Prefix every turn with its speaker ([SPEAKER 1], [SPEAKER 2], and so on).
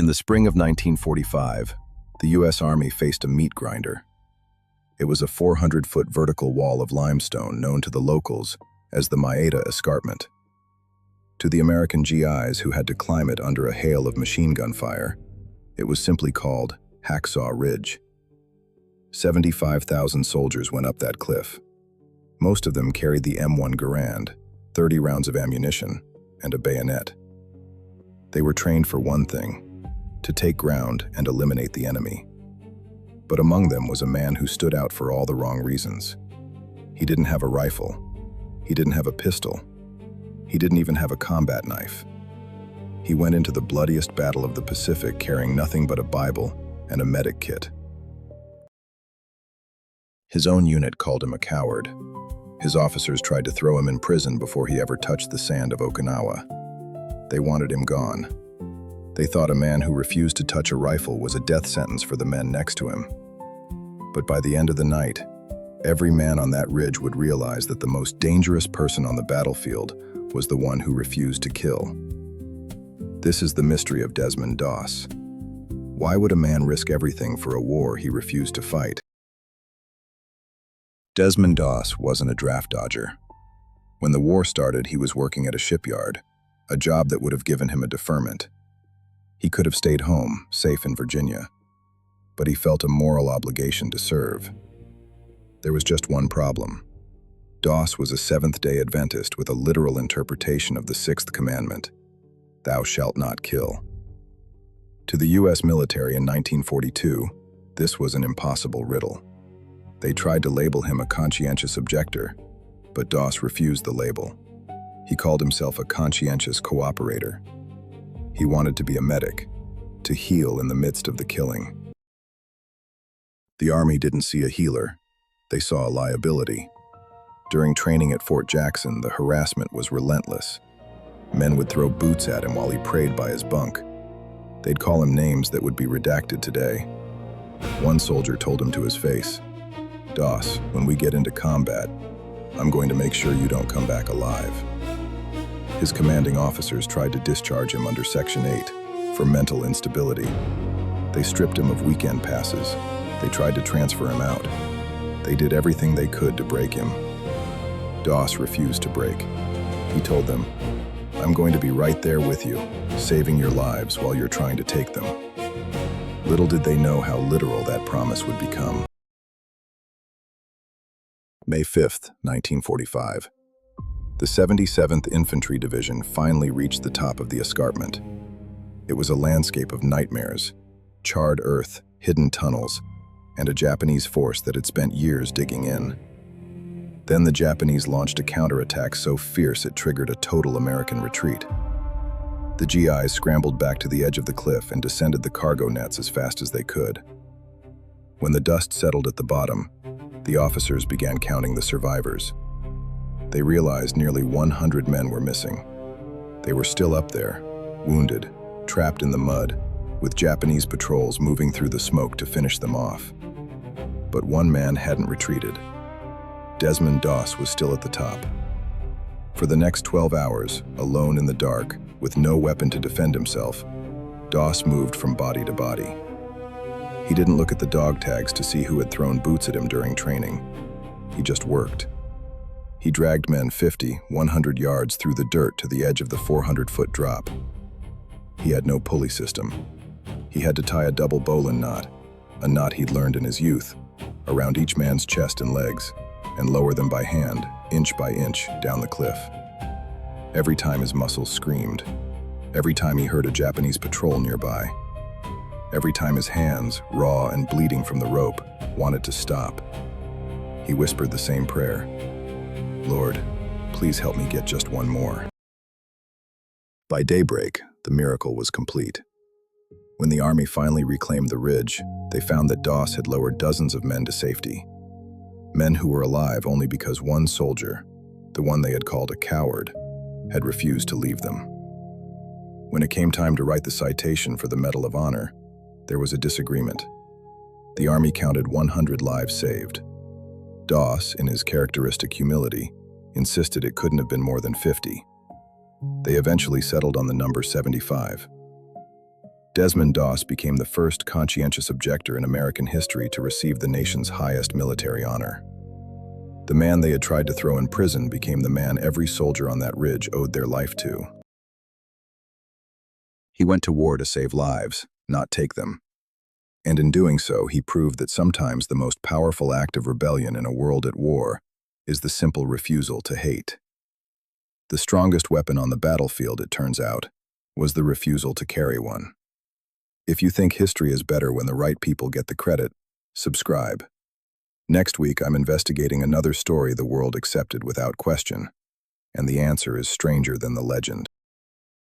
[SPEAKER 1] In the spring of 1945, the U.S. Army faced a meat grinder. It was a 400-foot vertical wall of limestone known to the locals as the Maeda Escarpment. To the American GIs who had to climb it under a hail of machine gun fire, it was simply called Hacksaw Ridge. 75,000 soldiers went up that cliff. Most of them carried the M1 Garand, 30 rounds of ammunition, and a bayonet. They were trained for one thing: to take ground and eliminate the enemy. But among them was a man who stood out for all the wrong reasons. He didn't have a rifle. He didn't have a pistol. He didn't even have a combat knife. He went into the bloodiest battle of the Pacific carrying nothing but a Bible and a medic kit. His own unit called him a coward. His officers tried to throw him in prison before he ever touched the sand of Okinawa. They wanted him gone. They thought a man who refused to touch a rifle was a death sentence for the men next to him. But by the end of the night, every man on that ridge would realize that the most dangerous person on the battlefield was the one who refused to kill. This is the mystery of Desmond Doss. Why would a man risk everything for a war he refused to fight? Desmond Doss wasn't a draft dodger. When the war started, he was working at a shipyard, a job that would have given him a deferment. He could have stayed home, safe in Virginia, but he felt a moral obligation to serve. There was just one problem. Doss was a Seventh-day Adventist with a literal interpretation of the sixth commandment: "Thou shalt not kill." To the U.S. military in 1942, this was an impossible riddle. They tried to label him a conscientious objector, but Doss refused the label. He called himself a conscientious cooperator. He wanted to be a medic, to heal in the midst of the killing. The Army didn't see a healer. They saw a liability. During training at Fort Jackson, the harassment was relentless. Men would throw boots at him while he prayed by his bunk. They'd call him names that would be redacted today. One soldier told him to his face, "Doss, when we get into combat, I'm going to make sure you don't come back alive." His commanding officers tried to discharge him under Section 8 for mental instability. They stripped him of weekend passes. They tried to transfer him out. They did everything they could to break him. Doss refused to break. He told them, "I'm going to be right there with you, saving your lives while you're trying to take them." Little did they know how literal that promise would become. May 5th, 1945. The 77th Infantry Division finally reached the top of the escarpment. It was a landscape of nightmares, charred earth, hidden tunnels, and a Japanese force that had spent years digging in. Then the Japanese launched a counterattack so fierce it triggered a total American retreat. The GIs scrambled back to the edge of the cliff and descended the cargo nets as fast as they could. When the dust settled at the bottom, the officers began counting the survivors. They realized nearly 100 men were missing. They were still up there, wounded, trapped in the mud, with Japanese patrols moving through the smoke to finish them off. But one man hadn't retreated. Desmond Doss was still at the top. For the next 12 hours, alone in the dark, with no weapon to defend himself, Doss moved from body to body. He didn't look at the dog tags to see who had thrown boots at him during training. He just worked. He dragged men 50, 100 yards through the dirt to the edge of the 400-foot drop. He had no pulley system. He had to tie a double bowline knot, a knot he'd learned in his youth, around each man's chest and legs, and lower them by hand, inch by inch, down the cliff. Every time his muscles screamed, every time he heard a Japanese patrol nearby, every time his hands, raw and bleeding from the rope, wanted to stop, he whispered the same prayer: "Lord, please help me get just one more." By daybreak, the miracle was complete. When the Army finally reclaimed the ridge, they found that Doss had lowered dozens of men to safety. Men who were alive only because one soldier, the one they had called a coward, had refused to leave them. When it came time to write the citation for the Medal of Honor, there was a disagreement. The Army counted 100 lives saved. Doss, in his characteristic humility, insisted it couldn't have been more than 50. They eventually settled on the number 75. Desmond Doss became the first conscientious objector in American history to receive the nation's highest military honor. The man they had tried to throw in prison became the man every soldier on that ridge owed their life to. He went to war to save lives, not take them. And in doing so, he proved that sometimes the most powerful act of rebellion in a world at war is the simple refusal to hate. The strongest weapon on the battlefield, it turns out, was the refusal to carry one. If you think history is better when the right people get the credit, subscribe. Next week, I'm investigating another story the world accepted without question, and the answer is stranger than the legend.